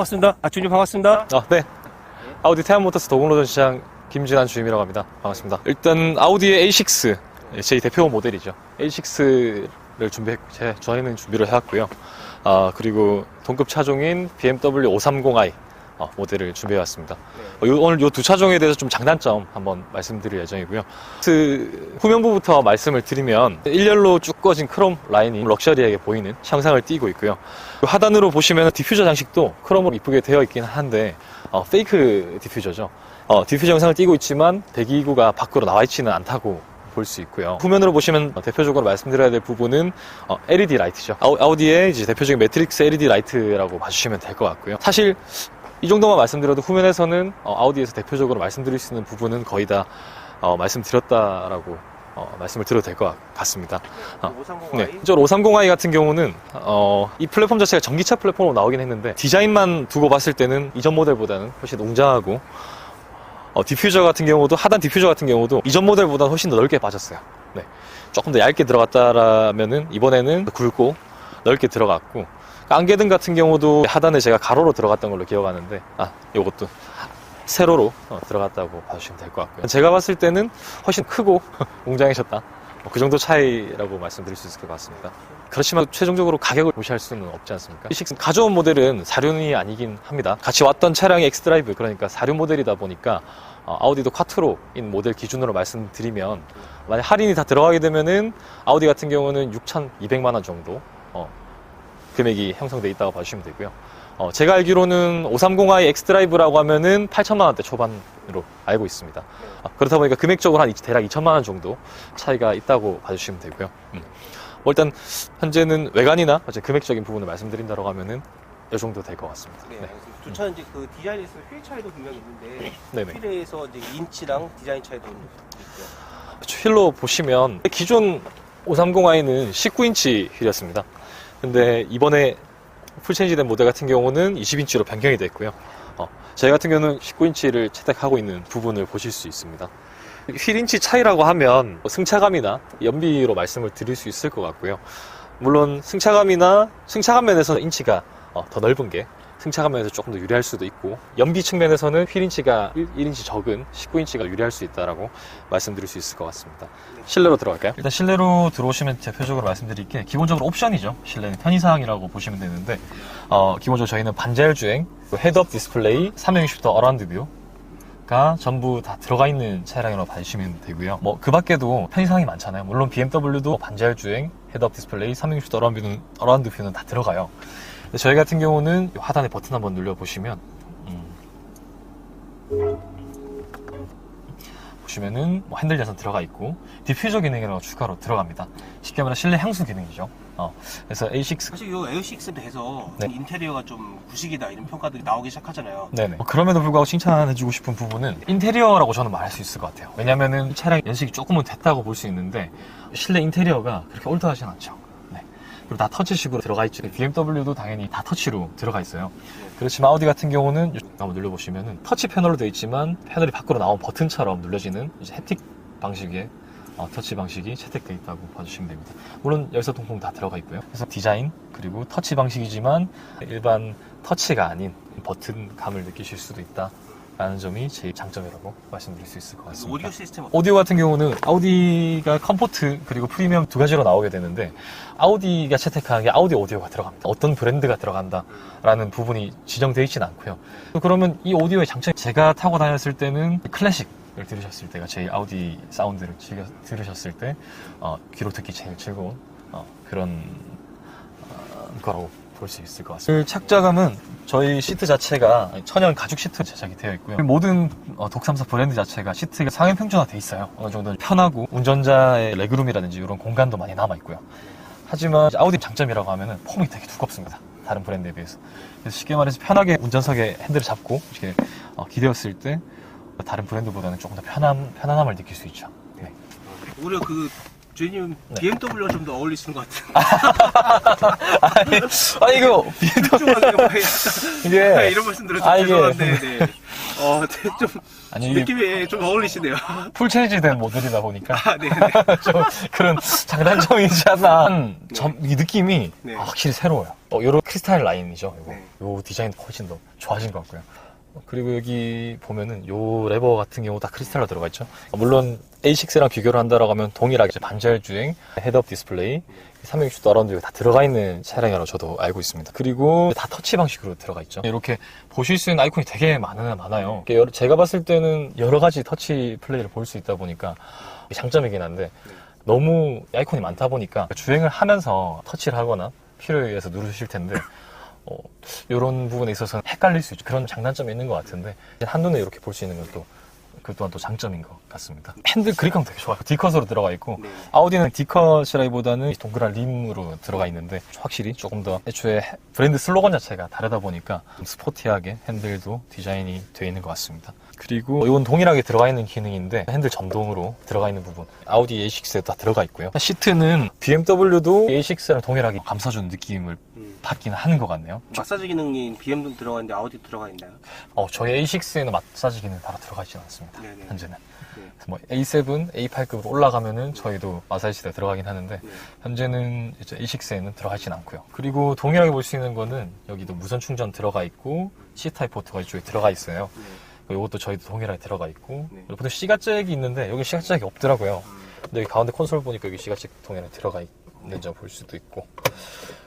반갑습니다. 주님 반갑습니다. 네. 아우디 태안모터스 도곡로전 시장 김진환 주임이라고 합니다. 반갑습니다. 일단 아우디의 A6, 제 대표 모델이죠. A6를 저희는 준비를 해왔고요. 그리고 동급 차종인 BMW 530i 모델을 준비해왔습니다. 오늘 이 두 차종에 대해서 좀 장단점 한번 말씀드릴 예정이고요. 후면부부터 말씀을 드리면 일렬로 쭉 꺼진 크롬 라인이 럭셔리하게 보이는 형상을 띠고 있고요. 하단으로 보시면 디퓨저 장식도 크롬으로 이쁘게 되어 있긴 한데 페이크 디퓨저죠. 디퓨저 형상을 띠고 있지만 배기구가 밖으로 나와 있지는 않다고 볼 수 있고요. 후면으로 보시면 대표적으로 말씀드려야 될 부분은 LED 라이트죠. 아우디의 이제 대표적인 매트릭스 LED 라이트라고 봐주시면 될 것 같고요. 사실 이 정도만 말씀드려도 후면에서는 아우디에서 대표적으로 말씀드릴 수 있는 부분은 거의 다 말씀드렸다라고 말씀을 드려도 될 것 같습니다. 530i? 네. 530i 같은 경우는 이 플랫폼 자체가 전기차 플랫폼으로 나오긴 했는데 디자인만 두고 봤을 때는 이전 모델보다는 훨씬 웅장하고 디퓨저 같은 경우도 하단 디퓨저 같은 경우도 이전 모델보다 훨씬 더 넓게 빠졌어요. 네. 조금 더 얇게 들어갔다라면은 이번에는 굵고 넓게 들어갔고 안개등 같은 경우도 하단에 제가 가로로 들어갔던 걸로 기억하는데 요것도 세로로 들어갔다고 봐주시면 될 것 같고요. 제가 봤을 때는 훨씬 크고 웅장해졌다. 그 정도 차이라고 말씀드릴 수 있을 것 같습니다. 그렇지만 최종적으로 가격을 무시할 수는 없지 않습니까? A6 가져온 모델은 4륜이 아니긴 합니다. 같이 왔던 차량이 엑스드라이브, 그러니까 4륜 모델이다 보니까 아우디도 쿼트로인 모델 기준으로 말씀드리면 만약 할인이 다 들어가게 되면은 아우디 같은 경우는 6,200만 원 정도 금액이 형성되어 있다고 봐주시면 되고요. 제가 알기로는 530i 엑스드라이브라고 하면은 8천만 원대 초반으로 알고 있습니다. 그렇다 보니까 금액적으로 한 대략 2천만 원 정도 차이가 있다고 봐주시면 되고요. 일단 현재는 외관이나 금액적인 부분을 말씀드린다고 하면은 이 정도 될 것 같습니다. 네. 두 차는 이제 그 디자인에서 휠 차이도 분명히 있는데 네네. 휠에서 이제 인치랑 디자인 차이도 있고요. 휠로 보시면 기존 530i는 19인치 휠이었습니다. 근데 이번에 풀체인지된 모델 같은 경우는 20인치로 변경이 됐고요. 저희 같은 경우는 19인치를 채택하고 있는 부분을 보실 수 있습니다. 휠인치 차이라고 하면 승차감이나 연비로 말씀을 드릴 수 있을 것 같고요. 물론 승차감 면에서 인치가 더 넓은 게 승차감 면에서 조금 더 유리할 수도 있고, 연비 측면에서는 휠인치가 1인치 적은 19인치가 유리할 수 있다라고 말씀드릴 수 있을 것 같습니다. 실내로 들어갈까요? 일단 실내로 들어오시면 대표적으로 말씀드릴 게 기본적으로 옵션이죠. 실내는 편의사항이라고 보시면 되는데 기본적으로 저희는 반자율 주행, 헤드업 디스플레이, 360도 어라운드 뷰가 전부 다 들어가 있는 차량이라고 봐주시면 되고요. 그 밖에도 편의사항이 많잖아요. 물론 BMW도 반자율 주행, 헤드업 디스플레이, 360도 어라운드 뷰는 다 들어가요. 저희 같은 경우는 하단에 버튼 한번 눌러보시면 보시면은 핸들 전선 들어가 있고 디퓨저 기능이라고 추가로 들어갑니다. 쉽게 말하면 실내 향수 기능이죠. 그래서 A6 사실 이 A6에 대해서 네. 인테리어가 좀 구식이다 이런 평가들이 나오기 시작하잖아요. 네네. 그럼에도 불구하고 칭찬해주고 싶은 부분은 인테리어라고 저는 말할 수 있을 것 같아요. 왜냐면은 차량 연식이 조금은 됐다고 볼 수 있는데 실내 인테리어가 그렇게 올드하진 않죠. 그리고 다 터치식으로 들어가 있죠. BMW도 당연히 다 터치로 들어가 있어요. 그렇지만 아우디 같은 경우는 한번 눌러보시면은 터치 패널로 되어 있지만 패널이 밖으로 나온 버튼처럼 눌러지는 이제 햅틱 방식의 터치 방식이 채택되어 있다고 봐주시면 됩니다. 물론 열선 통풍 다 들어가 있고요. 그래서 디자인 그리고 터치 방식이지만 일반 터치가 아닌 버튼감을 느끼실 수도 있다 라는 점이 제일 장점이라고 말씀드릴 수 있을 것 같습니다. 오디오 시스템 오디오 같은 경우는 아우디가 컴포트 그리고 프리미엄 두 가지로 나오게 되는데 아우디가 채택하는 게 아우디 오디오가 들어갑니다. 어떤 브랜드가 들어간다라는 부분이 지정되어 있지는 않고요. 그러면 이 오디오의 장점이 제가 타고 다녔을 때는 클래식을 들으셨을 때가 제일 아우디 사운드를 들으셨을 때 귀로 듣기 제일 즐거운 그런 거라고 볼 수 있을 것 같습니다. 착자감은 저희 시트 자체가 천연 가죽 시트 제작이 되어 있고요. 모든 독삼사 브랜드 자체가 시트가 상해 평준화 되어 있어요. 어느 정도 편하고 운전자의 레그룸이라든지 이런 공간도 많이 남아 있고요. 하지만 아우디 장점이라고 하면은 폼이 되게 두껍습니다. 다른 브랜드에 비해서. 그래서 쉽게 말해서 편하게 운전석에 핸들을 잡고 이렇게 기대었을 때 다른 브랜드보다는 조금 더 편안함을 느낄 수 있죠. 네. 오히려 주인님 네. BMW가 좀 더 어울리시는 것 같아요. 이거 BMW 이게 이런 말씀 들어서 죄송한데. 네. 좀 아니, 느낌이 좀 어울리시네요. 풀 체인지된 모델이다 보니까 아, 네네. 좀 그런 장단점이지 않나. 이 느낌이 네. 확실히 새로워요. 요런 크리스탈 라인이죠. 이거. 네. 요 디자인도 훨씬 더 좋아진 것 같고요. 그리고 여기 보면은 요 레버 같은 경우 다 크리스탈로 들어가 있죠. 물론 A6랑 비교를 한다라고 하면 동일하게 반절 주행, 헤드업 디스플레이, 360도 어라운드 다 들어가 있는 차량이라고 저도 알고 있습니다. 그리고 다 터치 방식으로 들어가 있죠. 이렇게 보실 수 있는 아이콘이 되게 많아요. 제가 봤을 때는 여러 가지 터치 플레이를 볼 수 있다 보니까 장점이긴 한데 너무 아이콘이 많다 보니까 주행을 하면서 터치를 하거나 필요에 의해서 누르실 텐데 이런 부분에 있어서는 헷갈릴 수 있죠. 그런 장단점이 있는 것 같은데 한눈에 이렇게 볼 수 있는 것도 그 또한 또 장점인 것 같습니다. 핸들 그립감 되게 좋아요. D컷으로 들어가 있고 네. 아우디는 D컷이라기보다는 동그란 림으로 들어가 있는데 확실히 조금 더 애초에 브랜드 슬로건 자체가 다르다 보니까 스포티하게 핸들도 디자인이 되어 있는 것 같습니다. 그리고 이건 동일하게 들어가 있는 기능인데 핸들 전동으로 들어가 있는 부분 아우디 A6에 다 들어가 있고요. 시트는 BMW도 A6랑 동일하게 감싸주는 느낌을 받긴 하는 것 같네요. 마사지 기능이 BM도 들어가 있는데 아우디 들어가 있나요? 저희 A6에는 마사지 기능 따로 들어가 있지는 않습니다. 네네. 현재는. 네. 뭐 A7, A8급으로 올라가면은 저희도 마사지가 들어가긴 하는데 네. 현재는 이제 A6에는 들어가진 않고요. 그리고 동일하게 볼 수 있는 거는 여기도 무선 충전 들어가 있고 C타입 포트가 이쪽에 들어가 있어요. 네. 이것도 저희도 동일하게 들어가 있고 네. 보통 C가잭이 있는데 여기 C가잭이 없더라고요. 근데 여기 가운데 콘솔 보니까 여기 C가잭 동일하게 들어가 있는 점 볼 수도 있고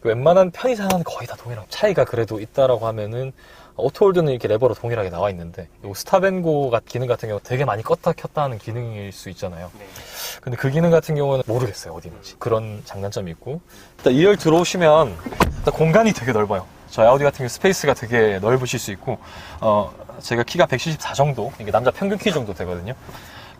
웬만한 편의상은 거의 다 동일하고 차이가 그래도 있다라고 하면은 오토홀드는 이렇게 레버로 동일하게 나와 있는데 요 스탑앤고 기능 같은 경우 되게 많이 껐다 켰다 하는 기능일 수 있잖아요. 네. 근데 그 기능 같은 경우는 모르겠어요 어디 있는지. 그런 장단점이 있고 일단 2열 들어오시면 일단 공간이 되게 넓어요. 저희 아우디 같은 경우 스페이스가 되게 넓으실 수 있고 제가 키가 174 정도, 이게 남자 평균 키 정도 되거든요.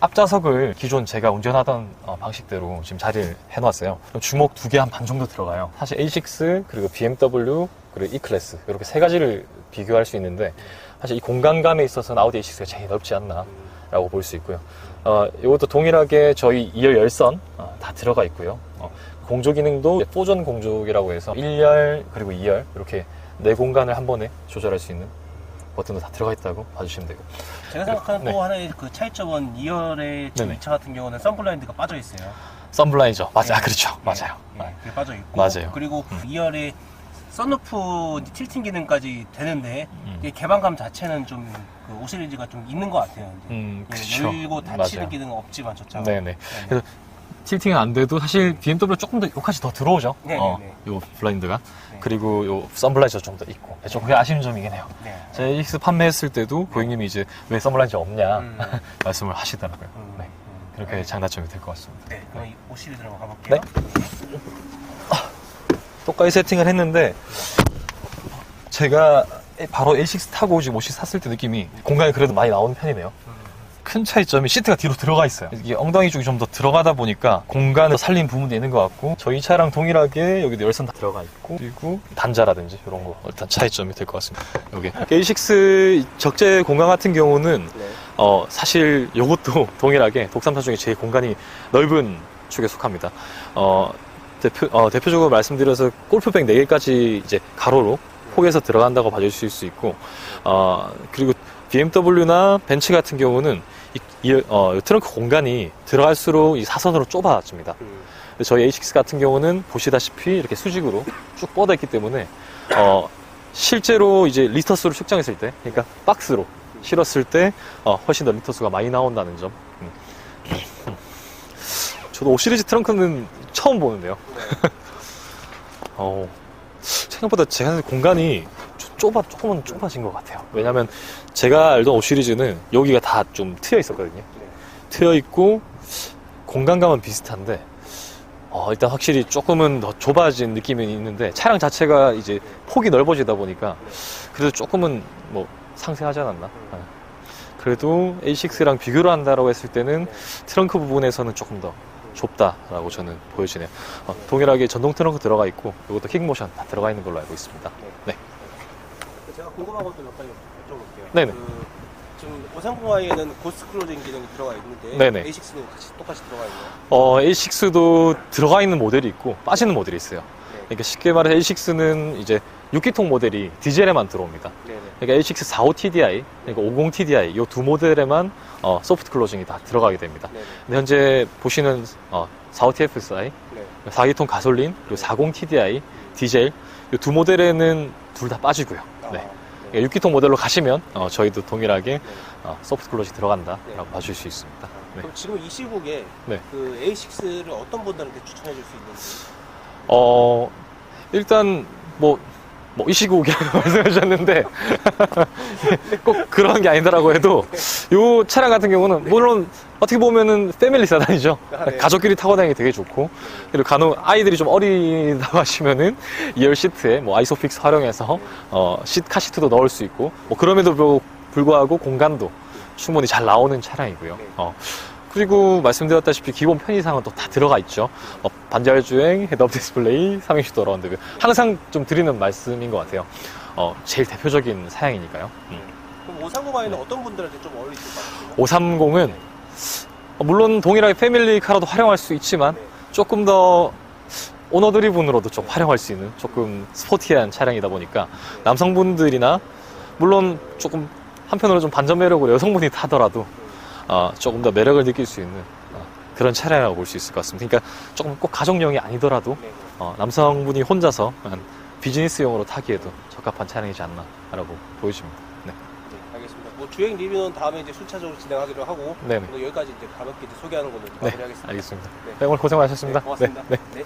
앞좌석을 기존 제가 운전하던 방식대로 지금 자리를 해놨어요. 주먹 2개 한 반 정도 들어가요. 사실 A6 그리고 BMW 그리고 E클래스 이렇게 세 가지를 비교할 수 있는데 사실 이 공간감에 있어서는 아우디 A6가 제일 넓지 않나 라고 볼 수 있고요. 이것도 동일하게 저희 2열 열선 다 들어가 있고요. 공조 기능도 4전 공조기라고 해서 1열 그리고 2열 이렇게 네 공간을 한 번에 조절할 수 있는 버튼도 다 들어가 있다고 봐주시면 되고. 제가 생각하는 네. 또 하나의 그 차이점은 2열의 지금 네네. 이 차 같은 경우는 선블라인드가 빠져 있어요. 썬블라인이죠. 맞아, 네. 그렇죠. 맞아요. 네, 그게 빠져 있고. 맞아요. 그리고 2열에 썬루프 틸팅 기능까지 되는데 이 개방감 자체는 좀 그 5 시리즈가 좀 있는 것 같아요. 이제. 그렇죠. 열고 닫히는 맞아요. 기능은 없지만 저 차가. 네네. 그래서 틸팅은 안 돼도 사실 BMW 조금 더 요까지 더 들어오죠. 네네네. 요 블라인드가. 네. 그리고 요 선블라이저 좀 더 있고. 좀 그게 아쉬운 점이긴 해요. 네. 제가 AX 판매했을 때도 고객님이 이제 왜 선블라이저 없냐 말씀을 하시더라고요. 네. 그렇게 네. 장단점이 될 것 같습니다. 네, 그럼 이 5 시리즈로 한번 가볼게요. 똑같이 세팅을 했는데 제가 바로 A6 타고 지금 옷이 샀을 때 느낌이 공간이 그래도 많이 나오는 편이네요. 큰 차이점이 시트가 뒤로 들어가 있어요. 이게 엉덩이 쪽이 좀 더 들어가다 보니까 공간을 살린 부분도 있는 것 같고 저희 차랑 동일하게 여기도 열선 다 들어가 있고 그리고 단자라든지 이런 거 일단 차이점이 될 것 같습니다. 여기 A6 적재 공간 같은 경우는 네. 사실 이것도 동일하게 독삼차 중에 제일 공간이 넓은 축에 속합니다. 대표적으로 말씀드려서 골프백 4개까지 이제 가로로 폭에서 들어간다고 봐주실 수 있고, 그리고 BMW나 벤츠 같은 경우는 이 트렁크 공간이 들어갈수록 이 사선으로 좁아집니다. 근데 저희 A6 같은 경우는 보시다시피 이렇게 수직으로 쭉 뻗어 있기 때문에, 실제로 이제 리터수를 측정했을 때, 그러니까 박스로 실었을 때, 훨씬 더 리터수가 많이 나온다는 점. 저도 5 시리즈 트렁크는 처음 보는데요. 생각보다 제 공간이 조금은 좁아진 것 같아요. 왜냐면 제가 알던 5 시리즈는 여기가 다 좀 트여 있었거든요. 트여 있고 공간감은 비슷한데 일단 확실히 조금은 더 좁아진 느낌이 있는데 차량 자체가 이제 폭이 넓어지다 보니까 그래도 조금은 뭐 상세하지 않았나. 그래도 A6랑 비교를 한다라고 했을 때는 트렁크 부분에서는 조금 더 좁다라고 저는 보여지네요. 동일하게 전동 트렁크 들어가 있고 이것도 킥모션 다 들어가 있는 걸로 알고 있습니다. 네. 제가 궁금한 것도 몇 가지 여쭤볼게요. 네네. 지금 530i에는 고스트 클로징 기능이 들어가 있는데 네네. A6는 똑같이 들어가 있나요? A6도 들어가 있는 모델이 있고 빠지는 모델이 있어요. 그러니까 쉽게 말해서 A6는 이제 6기통 모델이 디젤에만 들어옵니다. 네네. 그러니까 A6 45TDI, 그러니까 50TDI 이 두 모델에만 소프트 클로징이 다 들어가게 됩니다. 네네. 근데 현재 보시는 45TFSI, 네. 4기통 가솔린, 그리고 40TDI 디젤 이 두 모델에는 둘 다 빠지고요. 네. 네. 6기통 모델로 가시면 저희도 동일하게 네. 소프트 클로징 들어간다라고 네. 봐주실 수 있습니다. 네. 그럼 지금 이 시국에 네. 그 A6를 어떤 분들한테 추천해 줄 수 있는지. 일단 이 시국이라고 말씀해 주셨는데 꼭 그런 게 아니더라고 해도 이 차량 같은 경우는 물론 어떻게 보면은 패밀리 세단이죠. 아, 네. 가족끼리 타고 다니기 되게 좋고, 그리고 간혹 아이들이 좀 어리다고 하시면은 2열 시트에 아이소픽스 활용해서 카시트도 넣을 수 있고, 그럼에도 불구하고 공간도 충분히 잘 나오는 차량이고요. 그리고 말씀드렸다시피 기본 편의상은 또 다 들어가 있죠. 반절 주행, 헤드업 디스플레이, 3인식 도어 라운드 뷰. 항상 좀 드리는 말씀인 것 같아요. 제일 대표적인 사양이니까요. 그럼 530i는 어떤 분들한테 좀 어울릴 것 같아요? 530은 물론 동일하게 패밀리카로도 활용할 수 있지만 조금 더 오너 드리븐으로도 좀 활용할 수 있는 조금 스포티한 차량이다 보니까 남성분들이나 물론 조금 한편으로 좀 반전 매력으로 여성분이 타더라도 조금 더 매력을 느낄 수 있는 그런 차량이라고 볼 수 있을 것 같습니다. 그러니까 조금 꼭 가족용이 아니더라도 남성분이 혼자서 비즈니스용으로 타기에도 적합한 차량이지 않나라고 보여집니다. 네. 네, 알겠습니다. 주행 리뷰는 다음에 이제 순차적으로 진행하기로 하고, 네네. 여기까지 이제 가볍게 이제 소개하는 걸로 네, 마무리하겠습니다. 알겠습니다. 네. 네, 오늘 고생 많으셨습니다. 네, 고맙습니다. 네. 네.